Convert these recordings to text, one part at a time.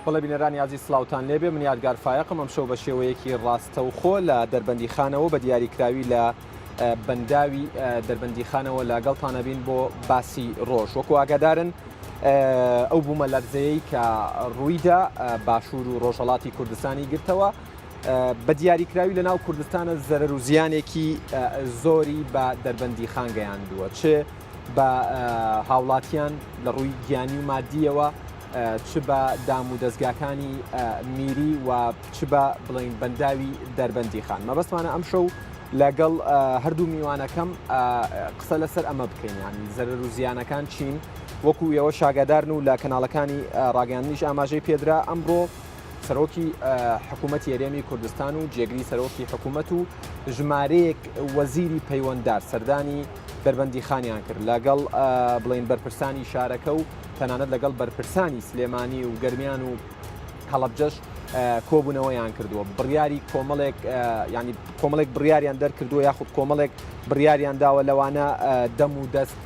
بەڵێ بینەرانی عزیز سلااوان لێبێ من یادگار فایقم ئەم شەو بە شێوەیەکی ڕاستەوخۆ لە دەربەندیخانەوە بە دیاریکراوی لە بەنداوی دەربەندیخانەوە لەگەڵتانە بین بۆ باسی ڕۆژ وەکو ئاگادارن ئەو بوومە لەرزەیەی کە ڕوویدا باشوور و ڕۆژهەڵاتی کوردستانی گرتەوە بە دیاریکراوی لە ناو کوردستانە زەرەر و زیانێکی زۆری بە دەربەندیخان گەیاندووە چ بە هاوڵاتیان لە ڕووی گیانی و مادیەوە چ بە دام و دەستگاکانی میری و چ بە بڵین بەنداوی دەربەندیخان مەبەستمانە ئەم شەو لەگەڵ هەردوو میوانەکەم قسە لەسەر ئەمە بکەین ینی زەرەر و زیانەکان چین وەکو ئێوە شاگەدارن و لە کەناڵەکانی ڕاگەیاندنیش ئاماژەی پێدرا ئەمڕۆ سەرۆکی حکوومەتی هەرێمی کوردستان و جێگری سەرۆکی حکوومەت و ژمارەیەک وەزیری پەیوەنددار سەردانی دەربەندیخانیان کرد لەگەڵ بڵین بەرپرسانی شارەکە و تەنانەت لەگەڵ بەرپرسانی سلێمانی و گەرمیان و هەڵەبجەش کۆبوونەوەیان کردووە بڕیاری کۆمەڵێک ینی کۆمەڵێک بڕیاریان دەرکردووە یاخود کۆمەڵێک بڕیاریان داوە لەوانە دەم و دەست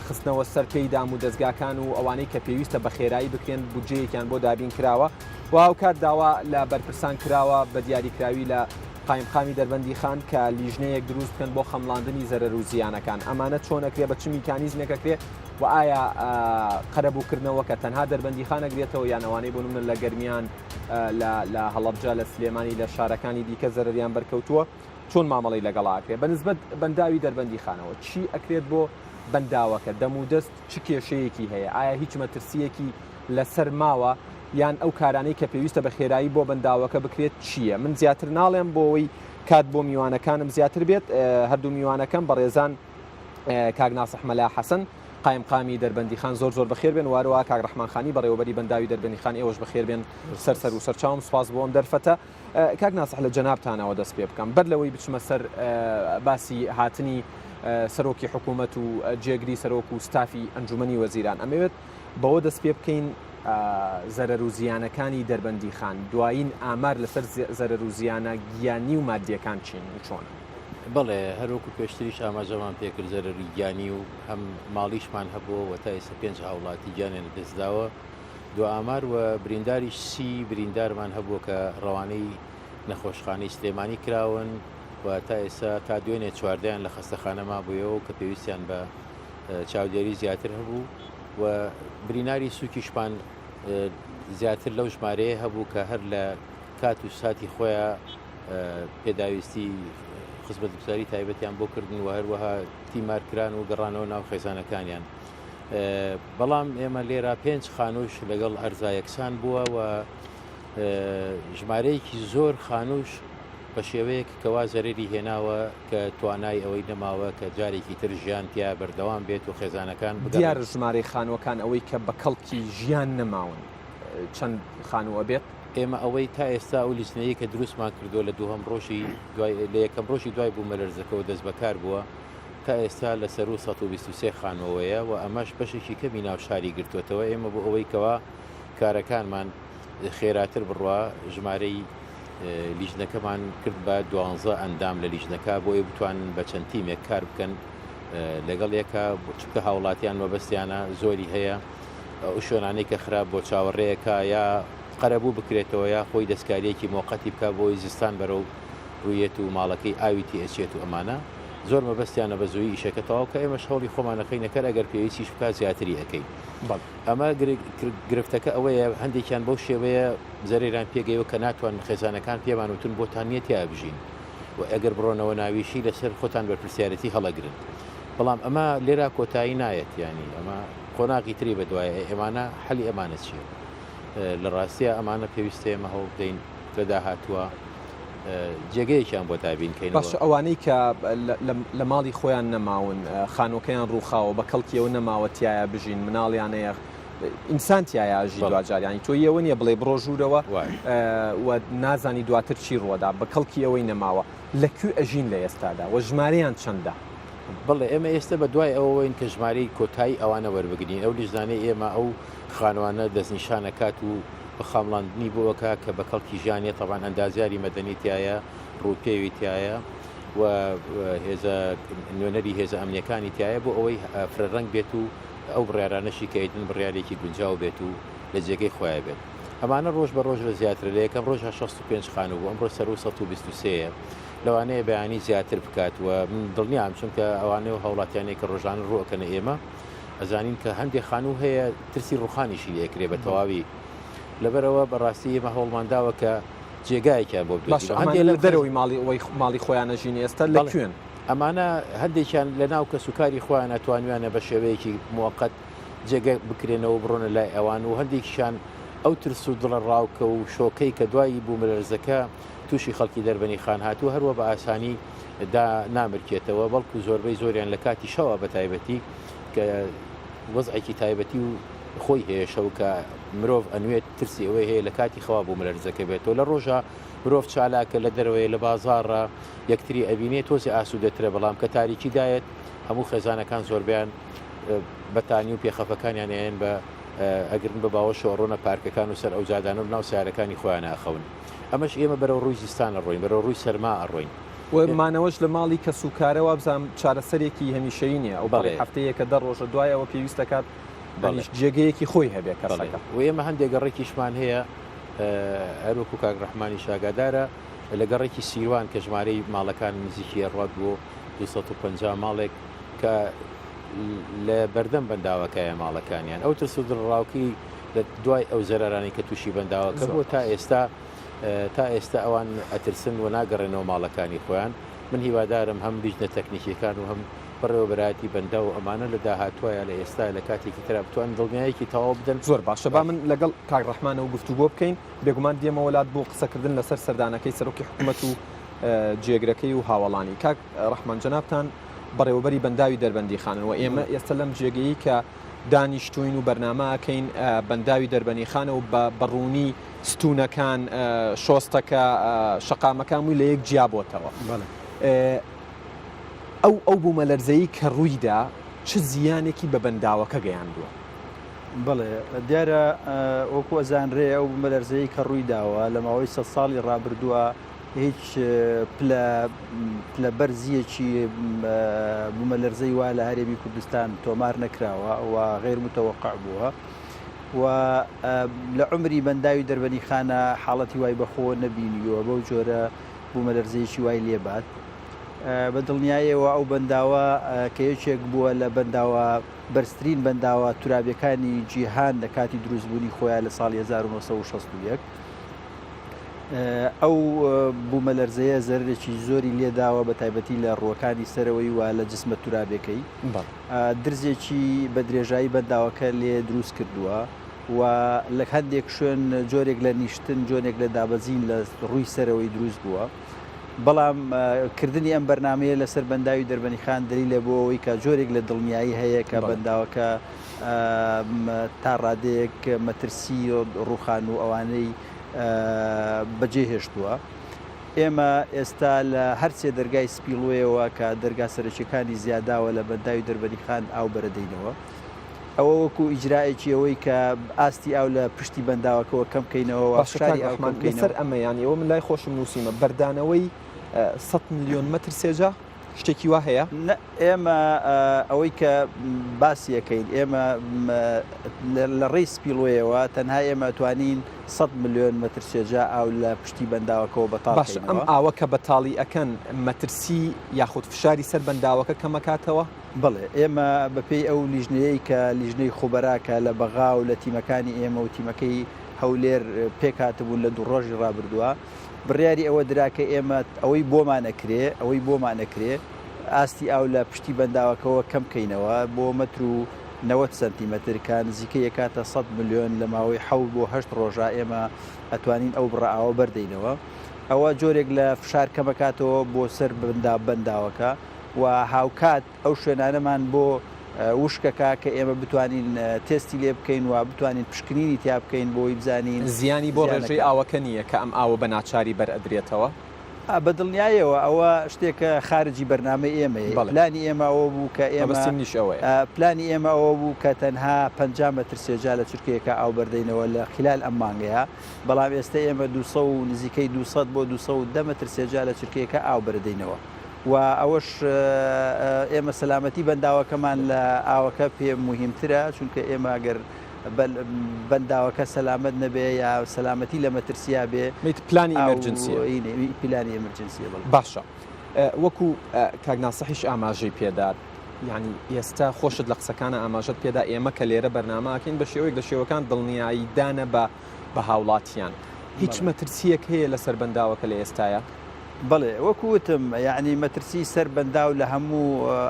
خستنەوە سەر پێی دام و دەستگاکان و ئەوانەی کە پێویستە بە خێرایی بکرێن بودجەیەکیان بۆ دابین کراوە و هاوکات داوا لە بەرپرسان کراوە بە دیاریکراوی لە قایمقامی دەربەندیخان کە لیژنەیەک دروست بکەن بۆ خەمڵاندنی زەرەر و زیانەکان ئەمانە چۆنەکرێ بە چ میکانیزمێکەکرێ و ئایا قەرەبووکردنەوە کە تەنها دەربەندیخانەگرێتەوە یان ئەوانەی بۆ نمونە لە گەرمیان لە هەڵەبجە لە سلێمانی لە شارەکانی دیکە زەرەریان بەرکەوتووە چۆن مامەڵی لەگەڵاکرێ بەنسبەت بەنداوی دەربەندیخانەوە چی ئەکرێت بۆ بەنداوەکە دەم و دەست چ کێشەیەکی هەیە ئایا هیچ مەترسیەکی لەسەر ماوە یان ئەو کارانەی کە پێویستە بە خێرایی بۆ بەنداوەکە بکرێت چییە من زیاتر ناڵێم بۆەوەی کات بۆ میوانەکانم زیاتر بێت هەردوو میوانەکەم بە ڕێزان کاک ناسح مەلا حەسەن قایمقامی دەربەندیخان زۆر بەخێر بێن واروە کاک ڕەحمانخانی بەڕێوەبەری بەنداوی دەربەندیخان ئێوەش بەخێر بێن سەر و سەرچاوم سوپاس بۆ ئەم دەرفەتە کاک ناسح لە جەنابتانەوە دەست پێ بکەم بەر لەوەی بچمە سەر باسی هاتنی سەرۆکی حکوومەت و جێگری سەرۆک و ستافی ئەنجومەنی وەزیران ئەمەوێت بەوە دەست پێ بکەین زەرەر و زیانەکانی دەربەندیخان دوایین ئامار لەسەر زەرەر و زیانە گیانی و مادیەکان چین چۆن بەڵێ هەروکو پێشتریش ئاماژەمان پێکرد زەرەری گیانی و هەم ماڵیشمان هەبووە و تا ئێستا 5 هاوڵاتی گیانیان دەستداوە دو ئامار و برینداریش 30 بریندارمان هەبووە کە ڕەوانەی نەخۆشخانەی سلێمانی کراون و تا ئێستا تا دوێنێ چواردەیان لە خەستەخانەما بوویەوە کە پێویستیان بە چاودێری زیاتر هەبوو و بریناری سوکیشمان زیاتر لەو ژمارەیە هەبوو کە هەر لە کات و ساتی خۆیان پێداویستی خزمەت گوزاری تایبەتیان بۆ کردن و هەروەها تیمارکران و گەڕانەوە ناو خێزانەکانیان بەڵام ئێمە لێرە 5 خانوش لەگەڵ ئەرزایەکسان بووە و ژمارەیەکی زۆر خانوش بە شێوەیەک کەوا زەرری هێناوە کە توانای ئەوەی نەماوە کە جارێکی تر ژیان تیا بەردەوام بێت و خێزانەکان دیار ژمارەی خانوەکان ئەوەی کە بە کەڵکی ژیان نەماون چەند خانووە بێت ئێمە ئەوەی تا ئێستا ئەو لیستنەیە کە دروستمان کردو لە دووهەم ڕۆژی لە یەکەم ڕۆژی دوای بوومە لەرزەکەەوە دەست بەکار بووە تا ئێستا لە سەر و 123 خانەوەیە و ئەمەش بەشێکی کەمی ناو شاری گرتوێتەوە ئێمە بۆ ئەوەی کەوا کارەکانمان خێراتر بڕوا ژمارەی لیژنەکەمان کرد بە 12 ئەندام لە لیژنەکە بۆی بتوانن بە چەند تیمێک کار بکەن لەگەڵ یەکە چکە هاوڵاتیان مەبەستیانە زۆری هەیە ئەو شوێنانەی کە خراپ بۆ چاوەڕێیەکە یا قەرەبوو بکرێتەوە یا خۆی دەستکاریەکی مۆقەتی بکە بۆی زستان بەرەو ڕوویەت و ماڵەکەی ئاویتی ئەچێت و ئەمانە زۆر مەبەستیانە بە زووی ئیشەکەتەوە کە ئێمە هەوڵی خۆمانەکەی نەکەر ئەگەر پێویستیش بکە زیاتری ئەەکەی ئەمە گرفتەکە ئەوەیە هەندێکیان بەو شێوەیە زەرێران پێگەیەوە کە ناتوان خێزانەکان پێمان وتون بۆ تانیەتیا بژین و ئەگەر بڕۆنەوە ناویشی لەسەر خۆتان بەرپرسیارەتی هەڵەگرن بەڵام ئەمە لێرا کۆتایی نایەت ینی ئەمە قۆناغی تری بەدوایە ئێمانە حەلی ئەمانە چیە لە ڕاستیە ئەمانە پێویستە ئێمە هەوڵ بدەین لە داهاتووە جێگەیەکیان بۆ دابینکەین باش ئەوانەی کە لە ماڵی خۆیان نەماون خانۆکەیان ڕووخاوە بە کەڵکیەوە نەماوە تایە بژین مناڵیانەیە ئینسان تایاژی دوجاریانی تۆ یەوە نیە بڵێ بڕۆ ژوورەوە و نازانی دواتر چی ڕۆدا بە کەڵکی ئەوەی نەماوە لەکوێ ئەژین لە ئێستادا و ژمارەیان چەندە بڵێ ئێمە ئێستا بە دوای ئەوەین کە ژمارەی کۆتایی ئەوانە وەربگرین ئەو لیژدانەی ئێمە ئەو خانوانە دەستنیشانە کات و بە خامڵاندنی بۆەکە کە بە کەڵکی ژیانێت تەوان ئەندازیاری مەدەنیتایە ڕووپێویتایە و هێزە نوێنەری هێزە ئەمنیەکانی تایە بۆ ئەوەی فرەڕەنگ بێت و ئەو بڕیارانەشی کە ئیدن بڕیارێکی گونجاو بێت و لە جێگەی خۆیان بێت ئەمانە ڕۆژ بە ڕۆژ لە زیاتر لە یەکەم ڕۆژ 65 خانوو بوو ئەمڕۆ سەر و 123 لەوانەیە بەیانی زیاتر بکات و من دڵنیام چونکە ئەوانەیە و هەوڵاتیانەیە کە ڕۆژانە ڕوەکەنە ئێمە ئەزانین کە هەندێک خانوو هەیە ترسی ڕوخانیشی لێکرێ بە تەواوی لەبەرەوە بەڕاستی ئێمە هەوڵمانداوە کە جێگایەکیان بۆ لە دەرەوەی ماڵی خۆیانەژین ئێستا لەکوێن ئەمانە هەندێکیان لە ناو کە سوکاری خۆیان ناتوانویانە بە شێوەیەکی موقت جێگە بکرێنەوە بڕۆنە لای ئەوان و هەندێکیشان ئەو ترس و دڵە ڕاوکە و شۆکەی کە دوایی بوو مەلەرزەکە تووشی خەڵکی دەربەنی خان هاتوو هەروە بە ئاسانی دا نامرکێتەوە بەڵکو زۆربەی زۆریان لە کاتی شەوە بە تایبەتی کە وەزعێکی تایبەتی و خۆی هەیە شەو کە مرۆڤ ئەنوێت ترسی ئەوەی هەیە لە کاتی خەوا بوو مەلەرزەکە بێتەوە لە ڕۆژە مرۆڤ چالاکە لە دەرەوەی لە بازاڕە یەکتری ئەبینێت تۆزی ئاسوودەترە بەڵام کە تاریکی دایەت هەموو خێزانەکان زۆربیان بەتانی و پێخەفەکانیان هێن بە ئەگرن بە باوە شۆڕۆنە پارکەکان و سەر ئەو جادانە و ناو سیارەکانی خۆیان ئاخەون ئەمەش ئێمە بەرەو ڕووی زستانە ڕۆین بەرەو ڕووی سەرما ئەڕۆین مانەوەش لە ماڵی کە سوکارەوە بزانام چارەسەرێکی هەمیشەیی نیە ئەو باڵێ هەفتەیە کە 10 ڕۆژە دوایەوە پێویستە کات جێگەیەکی خۆی هەبێت کەڕەکە و ئێمە هەندێک گەڕێکیشمان هەیە هەروەکو کاک ڕەحمانی شاگادارە لە گەڕێکی سیروان کە ژمارەی ماڵەکان نزیکی ڕات بوو 250 ماڵێک کە لە بەردەم بەنداوەکەیە ماڵەکانیان ئەو ترس و دڵڕاوکی لە دوای ئەو زەرارانی کە تووشی بەنداوەکە بوو تا ئێستا ئەوان ئەترسن و ناگەڕێنەوە ماڵەکانی خۆیان من هیوادارم هەم بیژنە تەکنیکیەکان و هەم بەڕێوەبەتی بەندا و ئەمانە لە داهاتوایە لە ئێستا لە کاتێکی ترا بتوان دڵنیایەکی تەواو بدەن زۆر باشە با من لەگەڵ کاک ڕەحمانەوە گفتوگۆ بکەین بێگومان دێمە وڵات بۆ قسەکردن لەسەر سەردانەکەی سەرۆکی حکوومەت و جێگرەکەی و هاوڵانی کاک ڕەحمان جەنابتان بەڕێوەبەری بەنداوی دەربەندی خانەوە ئێمە ئێستا لەم جێگەیی کە دانیشتوین و بەرنامەکەین بەنداوی دەربەنی خانەوە بە بەڕوونی ستونەکان شۆستەکە شەقامەکان وی لە یەک جیابۆتەوە ئەو بوومەلەرزەیی کە ڕوویدا چ زیانێکی بە بەنداوەکە گەیاندووە بڵێ دیارە وەکو ئەزانرێ ئەو بوومەلەرزەیی کە ڕوویداوە لە ماوەی 100 ساڵی ڕابردووە هیچ پلە بەرزیەکی بوومەلەرزەی وا لە هەرێمی کوردستان تۆمار نەکراوە و غێر متەوەقع بووە و لە عمری بەنداوی دەربەنی خانە حاڵەتی وای بەخۆ نەبینیوە بەو جۆرە بوومەلەرزەیەکی وای لێبات بە دڵنیایەوە ئەو بەنداوە کە یەکێک بووە لە بەنداوە بەرزترین بەنداوە تورابیەکانی جیهان لە کاتی دروستبوونی خۆیان لە ساڵی 1961 ئەو بوومەلەرزەیە زەرێکی زۆری لێداوە بە تایبەتی لە ڕووەکانی سەرەوەی و لە جسمە تورابەکەی درزێکی بە درێژایی بەنداوەکە لێ دروست کردووە و لە هەندێک شوێن جۆرێک لە نیشتن جۆرێک لە دابەزین لە ڕووی سەرەوەی دروست بووە بەڵام کردنی ئەم بەرنمەیە لەسەر بەنداوی دەربەنی خان دلیلە بۆ ئەوەی کە جۆرێک لە دڵنیایی هەیە کە بەنداوەکە تا ڕادەیەک مەترسی ڕووخان و ئەوانەی بەجێهێشتووە ئێمە ئێستا لە هەرچێ دەرگای سپیڵوەیەوە کە دەرگا سەرچەکانی زیاداوە لە بەنداوی دەربەنی خان ئاو بەرەدەینەوە ئەوە وەکو ئیجرایەکی ئەوەی کە ئاستی ئاو لە پشتی بەنداوەکەەوە کەم بکەینەوە لەسەر ئەمە یانیەوە من لای خۆشم نووسیمە بەردانەوەی 100 ملیۆن مەتر سێجا شتێکی وا هەیە ئێمە ئەوەی کە باسیەکەین ئێمە لە ڕێی سپیڵوەیەوە تەنها ئێمە توانین 100 ملیۆن مەتر سێجا ئاو لە پشتی بەنداوەکەەوە بەتاڵ باش ئەم ئاوە کە بەتاڵی ئەکەن مەترسی یاخود فشاری سەر بەنداوەکە کەمەکاتەوە بڵێ ئێمە بەپێی ئەو لیژنەیەی کە لیژنەی خۆبەراکە لە بەغا و لە تیمەکانی ئێمە و تیمەکەی هەولێر پێکاتبوون لە دوو ڕۆژی ڕابردووە بڕیاری ئەوە دراکە ئێمە ئەوەی بۆمانەکرێ ئاستی ئاو لە پشتی بەنداوەکەەوە کەم بکەینەوە بۆ مەتر و 90 سنتیمەترکان نزیکە یەکاتە 100 ملیۆن لە ماوەی 7 بۆ 8 ڕۆژە ئێمە ئەتوانین ئەو بڕعاوە بەردەینەوە ئەوە جۆرێک لە فشار کەمەکاتەوە بۆ سەر بەنداوەکە و هاوکات ئەو شوێنانەمان بۆ وشکەکە کە ئێمە بتوانین تستی لێ بکەین و بتوانین پشکنینی تیا بکەین بۆی بزانین زیانی بۆ ڕێژەی ئاوەکە نییە کە ئەم ئاوە بە ناچاری بەرئەدرێتەوە بە دڵنیایەوە ئەوە شتێکە خارجی بەرنامە ئێمە پلانی ئێمە ئەوە بوو کە ئێمە پلانی ئێمە ئەوە بوو کە تەنها 50 مەتر سێجا لە چرکەیەکە ئاو بەردەینەوە لە خلال ئەم مانگەیە بەڵام ئێستا ئێمە 200 و نزیکەی 200 بۆ 210 مەتر سێجا لە چرکەیەکە ئاو بەردەینەوە و ئەوەش ئێمە سەلامەتی بەنداوەکەمان لە ئاوەکە پێ مهمترە چونکە ئێمە ئەگەر بەنداوەکە سەلامەت نەبێ یا سەلامەتی لە مەترسیا بێ پلانی ئەمەرجنسیە پلانی ئەمەرجنسیە باشە وەکو کاگناسەحیش ئاماژەی پێدات ینی ئێستا خۆشت لە قسەکانە ئاماژەت پێدا ئێمە کە لێرە بەرنامەکەین بە شێوەیەک لە شێوەکان دڵنیاییدانە بە هاوڵاتیان هیچ مەترسیەک هەیە لەسەر بەنداوەکە لە ئێستاە بڵێ وەکوتم یعنی مەترسی سەر بەنداو لە هەموو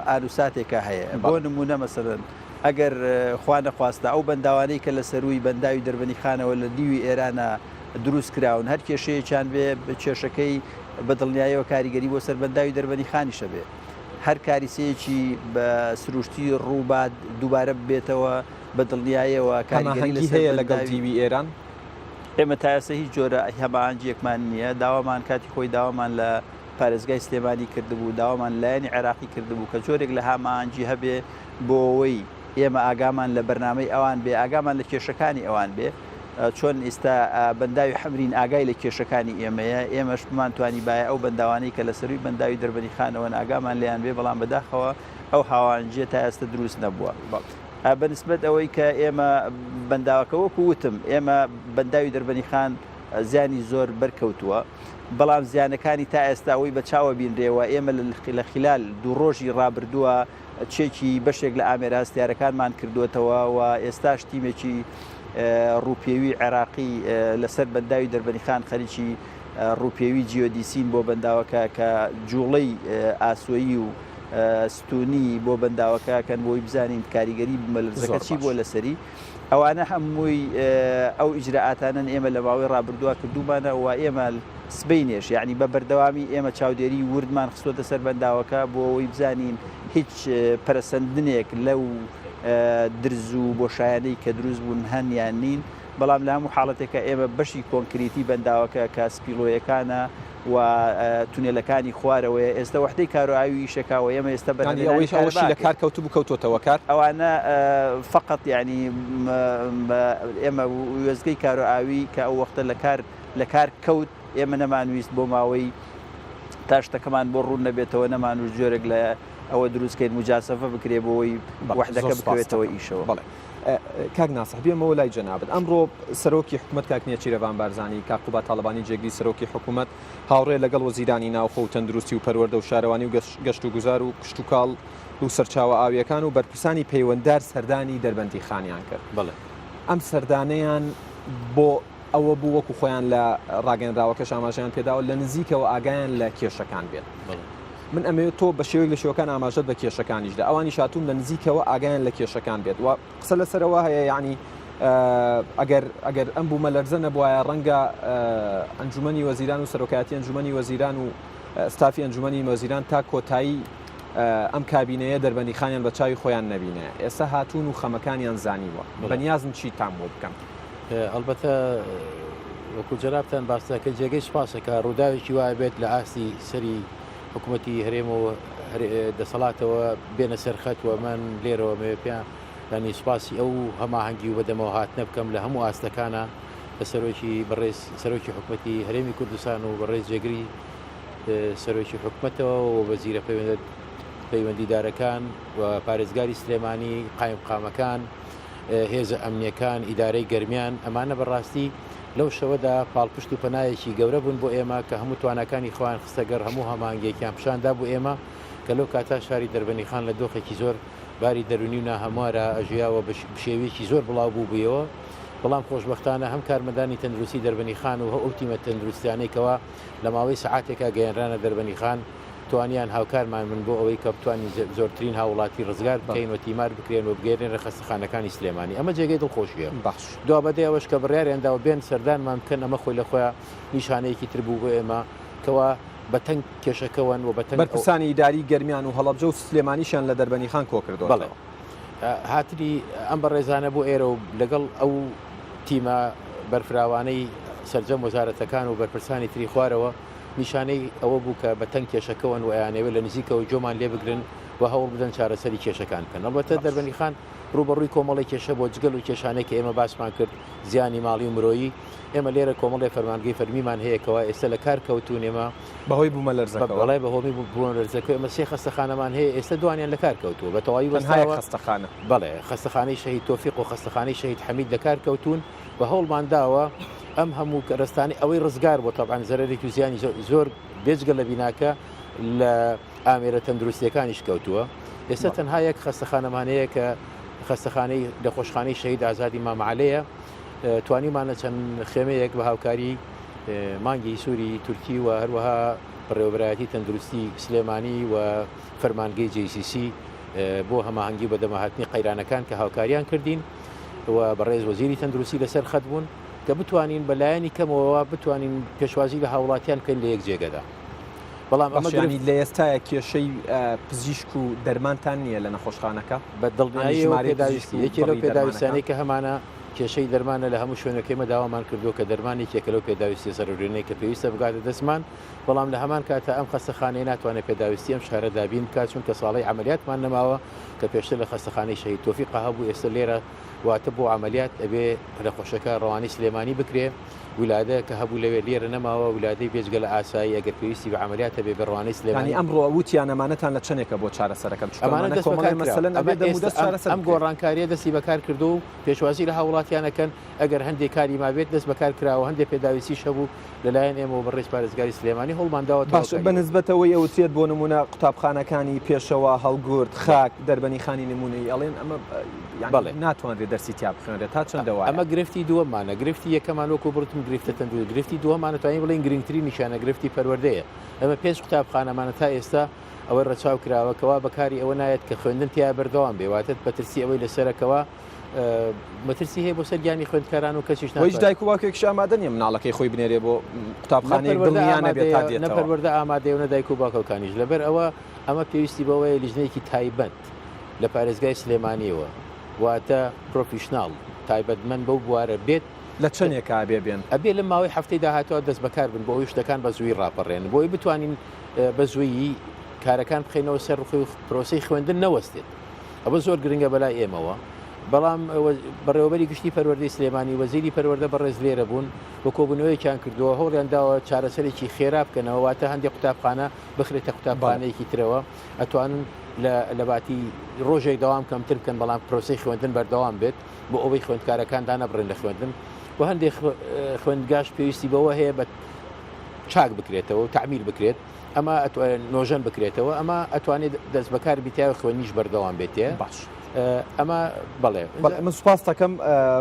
ئاروساتێکە هەیە بۆ نمونە مەسەرن ئەگەر خوا نەخواستە ئەو بەنداوانەی کە لە سەروی بەنداوی دەربەنی خانەوە لە دیوی ئێرانە دروست کراون هەر کێشەیەکیان بێ کێشەکەی بە دڵنیاییەوە کاریگەری بۆ سەر بەنداوی دەربەنی خانیشە بێ هەر کاریسەیەکی بە سروشتی ڕووبات دووبارە بێتەوە بە دڵنیاییەوە کاریگەری هەیە لەگەڵ دیوی ئێران ئێمە تاسە هیچ جۆرە هەمانجیەکمان نییە داوامان کاتی خۆی داوامان لە پارێزگای سلێمانی کردبوو داوامان لایەنی عێراقی کردبوو کە جۆرێک لە هەمانجی هەبێ بۆ ئەوەی ئێمە ئاگامان لە بەرنامەی ئەوان بێ ئاگامان لە کێشەکانی ئەوان بێ چۆن ئێستا بەنداوی حەمرین ئاگای لە کێشەکانی ئێمەیە ئێمەش بمانتوانی باە ئەو بەنداوانەی کە لە سەروی بەنداوی دەربەنی خانەوە ئاگامان لیان بێ بەڵام بەداخەوە ئەو هاوانجیە تا ئێستا دروست نەبووە بەنسبەت ئەوەی کە ئێمە بەنداوەکە وەکو وتم ئێمە بەنداوی دەربەنی خان زیانی زۆر بەرکەوتووە بەڵام زیانەکانی تا ئێستا ئەوەی بە چاوە بینرێەوە ئێمە لە خلال دوو ڕۆژی ڕابردووە چێکی بەشێک لە ئامێرە هەستیارەکانمان کردوێتەوە و ئێستاش تیمێکی ڕووپێوی عێراقی لەسەر بەنداوی دەربەنی خان خەریکی ڕووپێوی جیۆدیسین بۆ بەنداوەکە کە جوڵەی ئاسۆیی و ستونی بۆ بەنداوەکە کەن بۆی بزانین کاریگەری بمەلرزەکە چی بۆ لەسەری ئەوانە هەمووی ئەو ئیجرعاتانن ئێمە لە ماوەی ڕابردووە کردومانە و ئێمە سبینێش یعنی بە بەردەوامی ئێمە چاودێری وردمان خستۆتە سەر بەنداوەکە بۆ ئەوەی بزانین هیچ پەرسەندنێک لەو درز و بۆشایانەی کە دروست بوون هەنیان نین بەڵام لە هەموو حاڵەتێکە ئێمە بەشی کۆنکریتی بەنداوەکە کە سپیلۆیەکانە و تونێلەکانی خوارەوەی ئێستا وحدەی کارۆاوی شەکاوە ئێمە ئێستا بەشی لە کار کەوتبوو کەوتۆتەوە کار ئەوانە فقط ینی ئێمە وێزگەی کارۆاوی کە ئەو وەختە لە کار کەوت ئێمە نەمانویست بۆ ماوەی تا شتەکەمان بۆ ڕوون نەبێتەوە نەمانوش جۆرێک لە ئەوە دروستکەین مجاسەفە بکرێ بۆەوەی وحدەکە بکەوێتەوە ئیشەوە بڵێ کاک ناسح بێمەوە لای جەنابەت ئەمڕۆ سەرۆکی حکوومەت کاکنیە چیرەوان بارزانی کاکوبا تاڵبانی جێگری سەرۆکی حکوومەت هاوڕێ لەگەڵ وەزیرانی ناوخۆ و تەندروستی و پەروەردە و شارەوانی و گەشت و گوزار و کشت و کاڵ و سەرچاوە ئاویەکان و بەرپرسانی پەیوەنددار سەردانی دەربەندی خانیان کرد بڵێ ئەم سەردانەیان بۆ ئەوە بوو وەکو خۆیان لە ڕاگەنراوەکە ئاماژیان پێداوە لە نزیکەوە ئاگایان لە کێشەکان بێت من ئەمەوێت تۆ بە شێوەیەک لە شێوەکان ئاماژەت بە کێشەکانیشدا ئەوانی شاتوون لە نزیکەوە ئاگایان لە کێشەکان بێت و قسە لەسەرەوە هەیە یعنی ئەگەر ئەم بوو مەلەرزە نەبووایە ڕەنگە ئەنجومەنی وەزیران و سەرۆکایەتی ئەنجومەنی وەزیران و ستافی ئەنجومەنی وەزیران تا کۆتایی ئەم کابینەیە دەربەندی خانیان بە چاوی خۆیان نەبینە ئێستا هاتوون و خەمەکانیان زانیوە بەنیازم چی تام بۆ بکەم ئەلبەتە وەکو جەرابتان باسەکە جێگەی سوپاسەکە ڕووداوێکی وایە بێت لە ئاستی سەری حکوومەتی هەرێمەوە دەسەڵاتەوە بێنە سەرخەتوە من لێرەوە مێ پێیان ینی سوپاسی ئەو هەماهەنگی و بەدەمەوە هاتنە بکەم لە هەموو ئاستەکانە لە بەڕێز سەرۆکی حکوومەتی هەرێمی کوردستان و بەڕێز جێگری سەرۆکی حکوومەتەوە و وەزیرە پەیوەندیدارەکان و پارێزگاری سلێمانی قایم قامەکان هێزە ئەمنیەکان ئیدارەی گەرمیان ئەمانە بەڕاستی لەو شەوەدا پاڵپشت و پەنایەکی گەورە بوون بۆ ئێمە کە هەموو توانەکانی خۆیان خستەگەر هەموو هەمانگێکیان پیشاندا بۆ ئێمە کە لەو کاتا شاری دەربەندی خان لە دۆخێکی زۆر باری دەرونی و ناهەموارە ئەژیاوە بشێوێکی زۆر بڵاو بوو بوویەوە بەڵام خۆشبەختانە هەم کارمەدانی تەندروستی دەربەندی خان و ئەو تیمە تەندروستیانێکەوە لە ماوەی سەعاتێکا گەیەنرانە دەربەندی خان توانیان هاوکارمان من بۆ ئەوەی کە بتوانین زۆرترین هاوڵاتی ڕزگار بکەین و تیمار بکرێن و بگەێنێن لە خەستەخانەکانی سلێمانی ئەمە جێگەی دڵخۆشیە باش دوا بەدەی ئەوەش کە بڕیاریاندا و بێن سەردانمان بکەن ئەمە خۆی لە خۆیان نیشانەیەکی تر بوو بۆ ئێمە کەوا بەتەنگ کێشەکەون و بەتەنگ بەرپرسانی ئیداری گەرمیان و هەڵەبجە و سلێمانیشان لە دەربەندی خان کۆ کردەوە بەڵێ هاتری ئەم بەڕێزانە بۆ ئێرە و لەگەڵ ئەو تیمە بەرفراوانەی سەرجەم وەزارەتەکان و بەرپرسانی تری خوارەوە نیشانەی ئەوە بوو کە بەتەنگ کێشەکەون و ئەیانەوە لە نزیکەوە جۆمان لێ بگرن و هەوڵ بدەن چارەسەری کێشەکان بکەن ئەلبەتە دەربەندی خان ڕوبەڕووی کۆمەڵی کێشە بۆ جگەل و کێشانەی کە ئێمە باسمان کرد زیانی ماڵی و مرۆیی ئێمە لێرە کۆمەڵی فەرمانگەی فەرمیمان هەیەکەوە ئێستا لە کار کەوتون ئێمە بەهۆی بوومە لەرزەکە بەڵای بەهۆمی بوون لەرزەکە ئێمە سێ خەستەخانەمان هەیە ئێستا دوانیان لە کار کەوتووە بە تەواوی وەستاوە خەستەخانە بەڵێ خەستەخانەی شەهید تۆفیق و خەستەخانەی شەهید حەمید لە کار کەوتون بە هەوڵمان داوە ئەم هەموو ڕستانی ئەوەی ڕزگار بۆ تەبعاً زەرێکی و زیانی زۆر بێجگە لە بیناکە لە ئامێرە تەندروستیەکانیش کەوتووە ئێستا تەنها یەک خەستەخانەمانەیە کە خەستەخانەی لە خۆشخانەی شەهید ئازادی مامەعەلەیە توانیمانە چەند خێمەیەک بە هاوکاری مانگی سووری تورکی و هەروەها بەڕێوەبەرایەتی تەندروستی سلێمانی و فەرمانگەی JCC بۆ هەماهەنگی بە دەمەهاتنی قەیرانەکان کە هاوکاریان کردین و بەڕێز وەزیری تەندروستی لەسەر خەت بوون کە بتوانین بەلایەنی کەمەوە بتوانین پێشوازی لە هاوڵاتیان بکەین لە یەک جێگەدا بەڵام ئەمەگرانی لە ئێستاە کێشەی پزیشک و دەرمانتان نییە لە نەخۆشخانەکە بە دڵنیایی پێداویستی یەکێ لەو پێداویستانەی کە هەمانە کێشەی دەرمانە لە هەموو شوێنەکەیمە داوامان کردو کە دەرمانی کێکە لەو پێداویستی سەرورێنەی کە پێویستە بگاتە دەستمان بەڵام لە هەمان کاتە ئەم خەستەخانەی ناتوانێت پێداویستی ئەم شارە دابین بکات چون کە ساڵی عملیاتمان نەماوە کە پێشتر لە خەستەخانەی شەهید تۆفیق هەبوو ئێستا لێرە واتە بۆ عملیات ئەبێ پرەخۆشەکە ڕەوانی سلێمانی بکرێ ویلادە کە هەبوو لەوێ لێرە نەماوە ویلادەی بێجگە لە ئاسایی ئەگەر پێویستی بە عملیاتە بێ بە ڕەوانی سلێمانی ئەمڕۆ وتیان ئەمانەتان لە چنێکە بۆ چارەسەرەکەم ئەم گۆڕانکاریە دەستی بەکار کردو و پێشوازی لە هاوڵاتیانەکەن ئەگەر هەندێک کاری مابێت دەست بەکار کراوە هەندێک پێداویستی شەبوو لەلایەن ئێمە بەڕێز پارێزگاری سلێمانی هەوڵمانداوە بە نسبەتەوەی ئەوترێت بۆ نمونە قوتابخانەکانی پێشەوە هەڵگورد خاک دەربەنی خانی نمونەی ئەڵێن ئەمە ناتوانرێت دەرسی تیا بخوێنرێت تا چەندەوە ئەمە گرفتی دووەمانە گرفتی یەکەمان وەکو بڕتم گرفتە تەندروست گرفتی دووەمانە توانین بڵین گرنگترین نیشانە گرفتی پەروەردەیە ئەمە پێنج قوتابخانەمانە تا ئێستا ئەوەی ڕەچاو کراوەکەوە بەکاری ئەوە نایەت کە خوێندن تیا بەردەوام بێواتت بەترسی ئەوەی لەسەرەکەەوە مەترسی هەیە بۆ سەرگیانی خوێندکاران و کەسیش ناوەی دایک و باوکێکیش ئامادە نیە مناڵەکەی خۆی بنێرێ بۆ قوتابخانەیەک دڵنیانە بێت تا دێتەوە نەپەروەردە ئامادەیە دایک و باوکەکانیش لەبەر ئەمە پێویستی بەوەیە لیژنەیەکی تایبەت لە پارێزگای سلێمانیەوە واتە پرۆفیشناڵ تایبەتمەند بەو بوارە بێت لە چەندێکا بێبێن ئەبێ لە ماوەی هەفتەی داهاتەوە دەست بەکار بن بۆ ئەوی شتەکان بە زووی ڕاپەڕێن بۆی بتوانین بە زوویی کارەکان بخینەوە سەر ڕوخی پرۆسی خوێندن نەوەستێت ئەوە زۆر گرنگە بەلای ئێمەوە بەڵام بەڕێوەبەری گشتی پەروەردەی سلێمانی وەزیری پەروەردە بەڕێز لێرە بوون بە کۆبوونەوەیەکیان کردووە هەوڵیان داوە چارەسەرێکی خێرا بکەنەوە واتە هەندێک قوتابخانە بخرێتە قوتابخانەیەکی ترەوە ئەتوانن لە باتی ڕۆژێک داوام کەمتر بکەن بەڵام پرۆسی خوێندن بەردەوام بێت بۆ ئەوەی خوێندکارەکان دانەبڕێن لە خوێندن و هەندێک خوێندگاش پێویستی بەوە هەیە بە چاک بکرێتەوە و تعمیل بکرێت ئەمە نۆژەن بکرێتەوە ئەمە ئەتوانێت دەست بەکار بیتیاوە خوێنیش بەردەوام بێتێ باش ئەمە بەڵێ من سوپاس دەکەم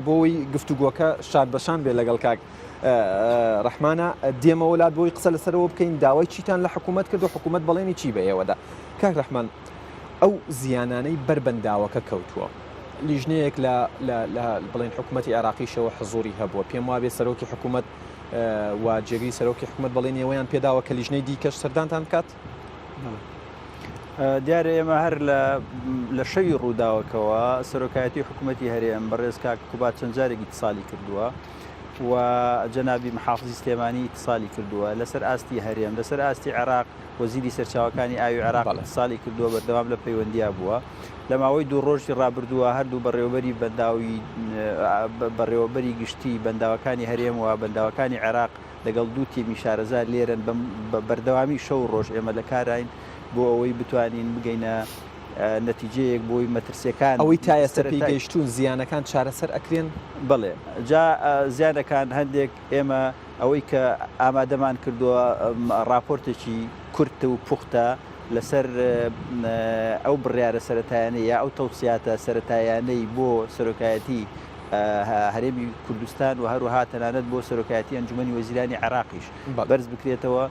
بۆی گفتوگۆکە شاد بەشان بێ لەگەڵ کاک ڕەحمانە دێمە وڵات بۆی قسە لەسەرەوە بکەین داوای چیتان لە حکوومەت کرد و حکوومەت بەڵێنی چی بە ئێوەدا کاک ڕەحمان ئەو زیانانەی بربەنداوەکە کەوتووە لیژنەیەک لە بڵێن حکوومەتی عێراقیشەوە حزوری هەبووە پێم وابێ سەرۆکی حکوومەت و جێگەی سەرۆکی حکوومەت بەڵێن ئێوەیان پێداوە کە لیژنەی دیکەش سەردانتان بکات دیارە ئێمە هەر لە شەوی ڕووداوەکەوە سەرۆکایەتی حکوومەتی هەرێم بەڕێز کاک کوبات چەند جارێکی اتصالی کردووە و جەنابی محافزی سلێمانی اتصالی کردووە لەسەر ئاستی هەرێم لەسەر ئاستی عێراق وەزیری سەرچاوەکانی ئاوی عێراق اتصالی کردووە بەردەوام لە پەیوەندیا بووە لە ماوەی دوو ڕۆژی ڕابردووە هەردوو بەڕێوەبەری بەنداوی بەڕێوەبەری گشتی بەنداوەکانی هەرێم و بەنداوەکانی عێراق لەگەڵ دوو تیمی شارەزار لێرن بەردەوامی شەو ڕۆژ ئێمە لە کاراین بۆ ئەوەی بتوانین بگەینە نەتیجەیەک بۆی مەترسیەکان ئەوەی تا ئێستا پێی گەیشتون زیانەکان چارەسەر ئەکرێن بڵێ جا زیانەکان هەندێک ئێمە ئەوەی کە ئامادەمان کردووە راپۆرتێکی کورتە و پوختە لەسەر ئەو بڕیارە سەرەتایانەی یا ئەو تەوسیاتە سەرەتایانەی بۆ سەرۆکایەتی هەرێمی کوردستان و هەروەها تەنانەت بۆ سەرۆکایەتی ئەنجومەنی وەزیرانی عێراقیش بەرز بکرێتەوە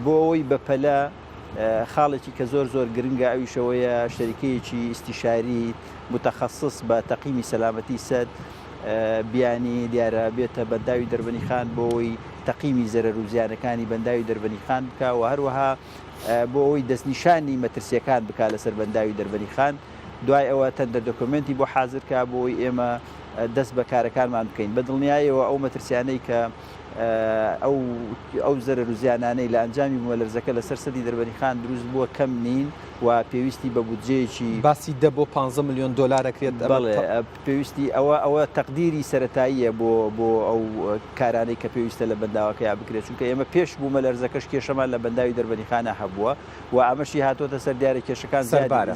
بۆ ئەوەی بەپەلە خاڵێکی کە زۆر گرنگە ئەویشەوەیە شەریکەیەکی ئیستیشاری متەخەسس بە تەقیمی سەلامەتی سەد بیانی دیارە بێتە بەنداوی دەربەنی خان بۆی تەقیمی زەرەر و زیانەکانی بەنداوی دەربەنی خان بکە و هەروەها بۆ ئەوی دەستنیشانی مەترسیەکان بک لەسەر بەنداوی دەربەنی خان دوای ئەوە تەندە دۆکمنتی بۆ حازرکە بۆی ئێمە دەست بە کارەکانمان بکەین بە دڵنیایەوە ئەو مەترسیانەی کە ئەو زەرەر و زیانانەی لە ئەنجامی بوومەلەرزەکە لەسەر سەدی دەربەنیخان دروست بووە کەم نین و پێویستی بە بودجەیەکی باسی 10 بۆ 15 میلیۆن دلارەکرێت. بەڵێ پێویستی ئەوە تەقدیری سەرەتاییە بۆ ئەو کارانەی کە پێویستە لە بەنداوەکە یا بکرێت، چونکە ئێمە پێش بوومەلەرزەکەش کێشەمان لە بەنداوی دەربەنیخانە هەبووە و ئەمەشی هاتۆتە سەر دیارە کێشەکان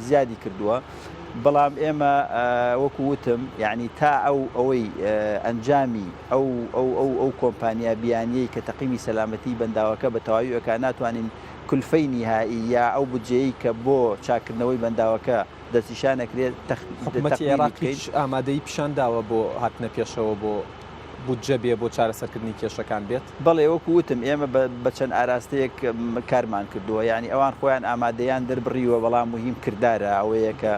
زیادی کردووە. بەڵام ئێمە وەکو وتم یعنی تا ئەوەی ئەنجامی ئەو کۆمپانیا بیانیەی کە تەقیمی سەلامەتی بەنداوەکە بە تەواوی ئەکا ناتوانین کولفەی نیهایی یا ئەو بودجەیە کە بۆ چاکردنەوەی بەنداوەکە دەستیشان نەکرێت. حکوومەتی عێراقیش ئامادەی پیشان داوە بۆ هاتنە پێشەوە بۆ بودجە بێ بۆ چارەسەرکردنی کێشەکان بێت. بەڵێ وەکو وتم ئێمە بە چەند ئاراستەیەک کارمان کردووە، یعنی ئەوان خۆیان ئامادەیان دەربڕیوە، بەڵام مهم کردارە ئەوەیە کە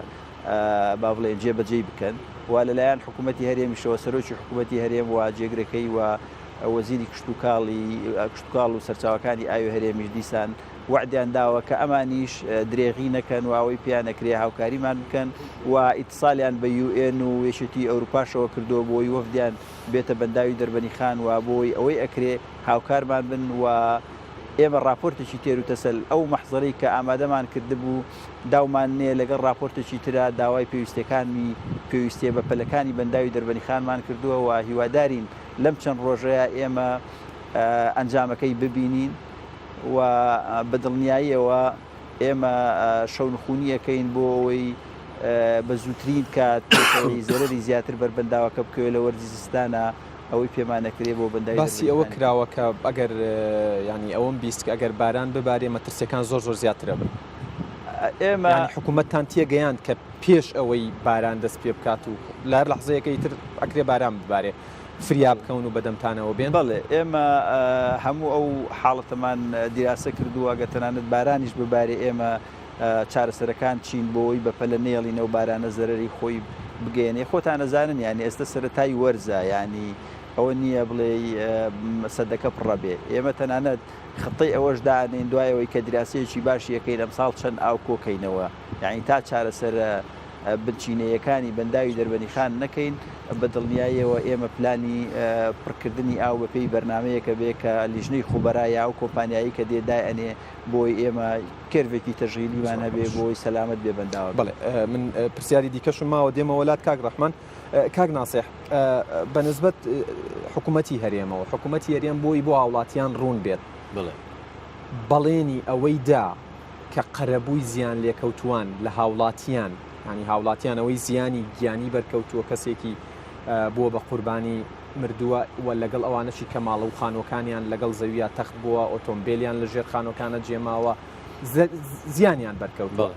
با بڵێن جێبەجێ بکەن و لەلایەن حکوومەتی هەرێمیشەوە سەرۆکی حکوومەتی هەرێم و جێگرەکەی و وەزیری کشتتوکاڵ و سەرچاوەکانی ئاوی هەرێمیش دیسان وعدیان داوە کە ئەمانیش درێغی نەکەن و ئەوەی پیان نەکرێ هاوکاریمان بکەن و ئیتصالیان بە UN و وێشتی ئەوروپاشەوە کردووە بۆی وەفدیان بێتە بەنداوی دەربەنیخان و بۆی ئەوەی ئەکرێ هاوکارمان بن و ئێمە راپۆرتێکی تێر و تەسەل ئەو مەحزەری کە ئامادەمان کردبوو داومان نێ لەگەڵ راپۆرتێکی ترا داوای پێویستێ بە پەلەکانی بەنداوی دەربەنیخانمان کردووە و هیوادارین لەم چەند ڕۆژەیە ئێمە ئەنجامەکەی ببینین و بەدڵنیاییەوە ئێمە شەونخونیەکەین بۆ ئەوەی بە زووترین کات زەرەری زیاتر بەربەنداوەکە بکەوێت لە وەرزی زستانە ئەوەی پێمانەکرێ بۆ بەنداوی. باسی ئەوە کراوە کە ئەگەر ینی ئەوەم بیست کە ئەگەر باران ببارێ مەترسیەکان زۆر زیاترە بن. ئێمە حکوومەتتان تێگەیاند کە پێش ئەوەی باران دەست پێ بکات و لار لەحزەیەکەی تر ئەکرێ باران ببارێ فریا بکەون و بەدەمتانەوە بێن. بەڵێ ئێمە هەموو ئەو حاڵەتەمان دیراسە کردووە گە تەنانەت بارانیش ببارێ ئێمە چارەسەرەکان چین بۆی بە پەلە نێڵینە و بارانە زەرەری خۆی بگەێنێ. خۆتان نەزانن یعنی ئێستا سەرەتای وەرزە، ینی ئەوە نییە بڵێ سەدەکە پڕە بێ. ئێمە تەنانەت خطەی ئەوەش دانین دوایەوەی کە دراسەیەکی باشی یەکەین ئەمساڵ چەند ئاو کۆکەینەوە، یعنی تا چارەسەر بنچینەیەکانی بەنداوی دەربەنیخان نەکەین بە دڵنیاییەوە ئێمە پلانی پڕکردنی ئاو بەپێی بەرنمەیەکە بێ کە لیژنەی خوبەرایە ئەو کۆمپانیایی کە دێدای ئەنێ بۆی ئێمە کێرڤێکی تەژغیلیمان هەبێ بۆی سەلامەت بێ بەنداوە. بڵێ من پرسیاری دیکەشم ماوە دێمە وڵات کاک ڕەحمان. کاک ناسیح بەنسبەت حکوومەتی هەرێمەوە حکوومەتی هەرێم بۆی بۆ هاوڵاتیان ڕوون بێت بەڵێنی ئەوەی دا کە قەرەبووی زیان لێکەوتووان لە هاوڵاتیان، ینی هاوڵاتیان ئەوەی زیانی گیانی بەرکەوتووە کەسێکی بووە بە قوربانی مردووە و لەگەڵ ئەوانەشی کە ماڵە و خانۆکانیان لەگەڵ زەویە تەخت بووە ئۆتۆمبیلیان لە ژێر خانۆکانە جێماوە زیانیان بەرکەوتووە.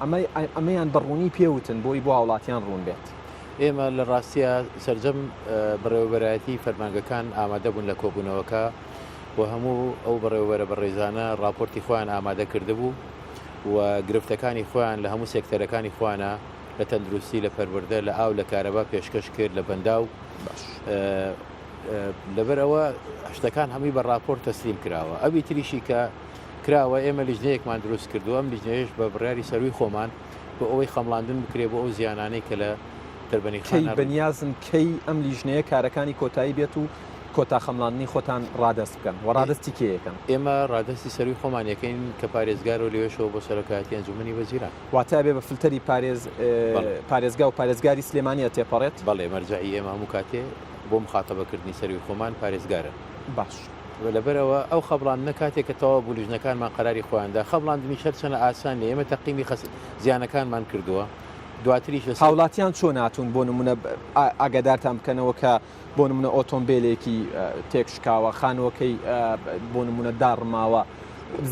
ئەمەیان بەڕوونی پێوتن بۆی بۆ هاوڵاتیان ڕوون بێت. ئێمە لە ڕاستیە سەرجەم بەڕێوەبەرایەتی فەرمانگەکان ئامادە بوون لە کۆبوونەوەکە و هەموو ئەو بەڕێوەبەرە بەڕێزانە راپۆرتی خۆیان ئامادە کردبوو و گرفتەکانی خۆیان لە هەموو سێکتەرەکانی خوانە لە تەندروستی لە پەروەردە لە ئاو لە کارەبا پێشکەش کرد لە بەنداو. لەبەرەوە شتەکان هەمووی بە راپۆرت تەسلیم کراوە. ئەوی تریشی کە کراوە ئێمە لیژنەیەکمان دروست کردو، ئەم لیژنەیەش بە بڕیاری سەروی خۆمان بۆ ئەوەی خەمڵاندن بکرێ بۆ ئەو زیانانەی کە لە دەربەنیخان بەنیازن کەی ئەم لیژنەیە کارەکانی کۆتایی بێت و کۆتا خەمڵاندنی خۆتان ڕادەست بکەن و ڕادستی کێیەکەن. ئێمە ڕادستی سەروی خۆمانەکەین کە پارێزگار و لێوێشەوە بۆ سەرۆکایەتی ئەنجومەنی وەزیران واتە بێ بە فلتەری پارێزگا و پارێزگاری سلێمانیە تێپەڕێت. بەڵێ مەرجعی ئێمە هەموو کاتێ بۆ مخاتەبەکردنی سەروی خۆمان پارێزگارە. باش لەبەرەوە ئەو خەبڵاندنە کاتێک کە تەواو بوو لیژنەکانمان قەراری خۆیاندا خەبڵاندنی شەر چەنە ئاسان لێ ئێمە تەقیمی زیانەکانمان کردووە. دواتریش هاوڵاتیان چۆن هاتوون بۆ نمونە ئاگادارتان بکەنەوە کە بۆ نمونە ئۆتۆمبیلێکی تێکشکاوە خانوەکەی بۆ نمونە داڕماوە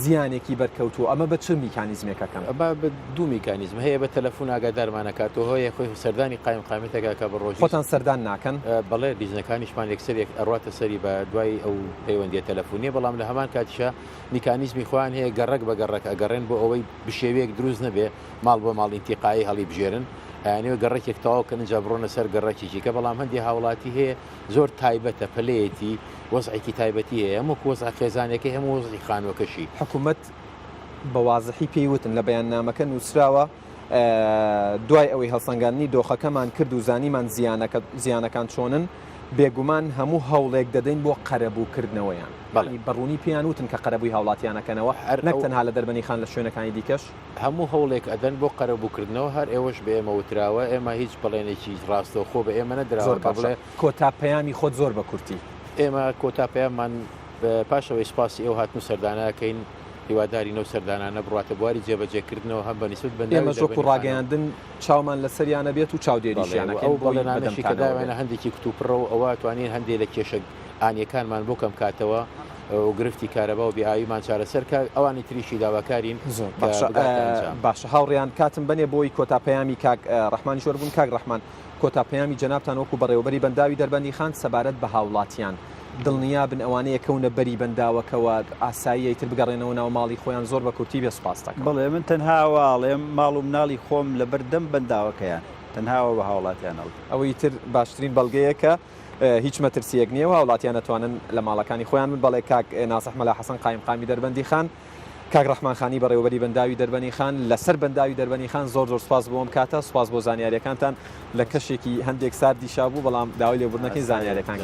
زیانێکی بەرکەوتووە. ئەمە بە چ میکانیزمێکەکەن؟ ئەمە بە دوو میکانیزم هەیە، بە تەلەفۆن ئاگادارمانەکاتەوە هۆیە خۆی سەردانی قایم قامێتەکە بە ڕۆژ خۆتان سەردان ناکەن. بەڵێ لیژنەکانیشمان یەکسەرێک ئەڕاتە سەری بە دوای ئەو پەیوەندیە تەلەفۆنیە، بەڵام لە هەمان کاتیشە میکانیزمی خۆیان هەیە گەڕک بە گەڕک ئەگەڕێن بۆ ئەوەی بشێوەیەک دروست نەبێ ماڵ بۆ ماڵ ئینتیقایی هەڵی بژێرن یانەوە گەڕێکێک تەواوکەن جا بڕۆنە سەر گەڕێکێکی کە بەڵام هەندی هاوڵاتی هەیە زۆر تایبەتە پلەیەتی وەزعێکی تایبەتی هەیە هەموو وەزع خێزانەکەی هەموو وەزعی خانووەکەشی. حکوومەت بە وازحی پێیوتن لە بەیاننامەکە نووسراوە دوای ئەوەی هەڵسەنگاندنی دۆخەکەمان کرد و زانیمان زیانەکان چۆنن بێگومان هەموو هەوڵێک دەدەین بۆ قەرەبووکردنەوەیان. بەڕوونی پێیان وتن کە قەرەبووی هاوڵاتیانەکەنەوە نەک تەنها لە دەربەنی خان لە شوێنەکانی دیکەش هەموو هەوڵێک ئەدەن بۆ قەرەبووکردنەوە هەر ئێوەش بە ئێمە وتراوە ئێمە هیچ بەڵێنێکی ڕاستەوە خۆ بە ئێمە نەدراوە بڵێ کۆتا پەیامی خۆت زۆر بە کورتی ئێمە کۆتا پەیاممان پاشەوەی سپاسی ئەو هاتن و سەردانەکەین هیواداری نەو سەردانانە بڕاتە بواری جێبەجێکردنەوە هەم بەنیسبت ئێمە زۆر ڕاگەیاندن چاومان لە سەریانە بێت و چاودێریشیانەکە ئەو بەڵێنانەشی کە داوێنە هەندێکی کتوپڕە و ئەوە توانین هەندێک لە کێشە ئانیەکانمان بۆ کەم کاتەوە و گرفتی کارەبا و بیاویمان چارەسەرکە ئەوانی تریشی داواکارین باشە هاوڕێیان کاتم بنێ بۆی کۆتا پەیامی کاک ڕەحمانی شۆر بوون کاک ڕەحمان کۆتا پەیامی جەنابتان وەکو بەڕێوەبەری بەنداوی دەربەندی خان سەبارەت بە هاوڵاتیان دڵنیا بن ئەوانەیە کەونە بەری بەنداوەکەوە ئاسایی تر بگەڕێنەوە ناو ماڵی خۆیان زۆر بە کورتی بێ سوپاس دەکەم بڵێ من تەنهاواڵێم ماڵ و مناڵی خۆم لە بەردەم بەنداوەکەیان تەنهاوە بە هاوڵاتیانەوە ئەوەی تر باشترین بەڵگەیەکە هیچ مەترسیەک نییە و هاوڵاتیان نەتوانن لە ماڵەکانی خۆیان من بەڵێ کاک ناسەح مەلا حەسەن قایم قامی دەربەندی خان کاک ڕەحمان خانی بەڕێوەبەری بەنداوی دەربەنی خان لەسەر بەنداوی دەربەنی خان زۆر زۆر سوپاس بۆم کاتە سوپاس بۆ زانیاریەکانتان لە کەشێکی هەندێک ساردی شابوو بەڵام داوای لێبوردنەکەی زانیاریەکان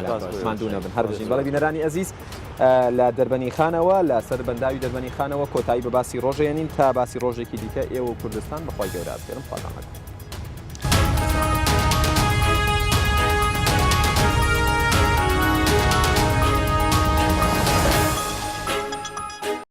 ماندوو نەبن هەر بژین بەڵێ بینەرانی ئەزیز لە دەربەنی خانەوە لە سەر بەنداوی دەربەنی خانەوە کۆتایی بە باسی ڕۆژێنین تا باسی ڕۆژێکی دیکە ئێوە کوردستان بەخوای گەورە ئەسپێرم خواتان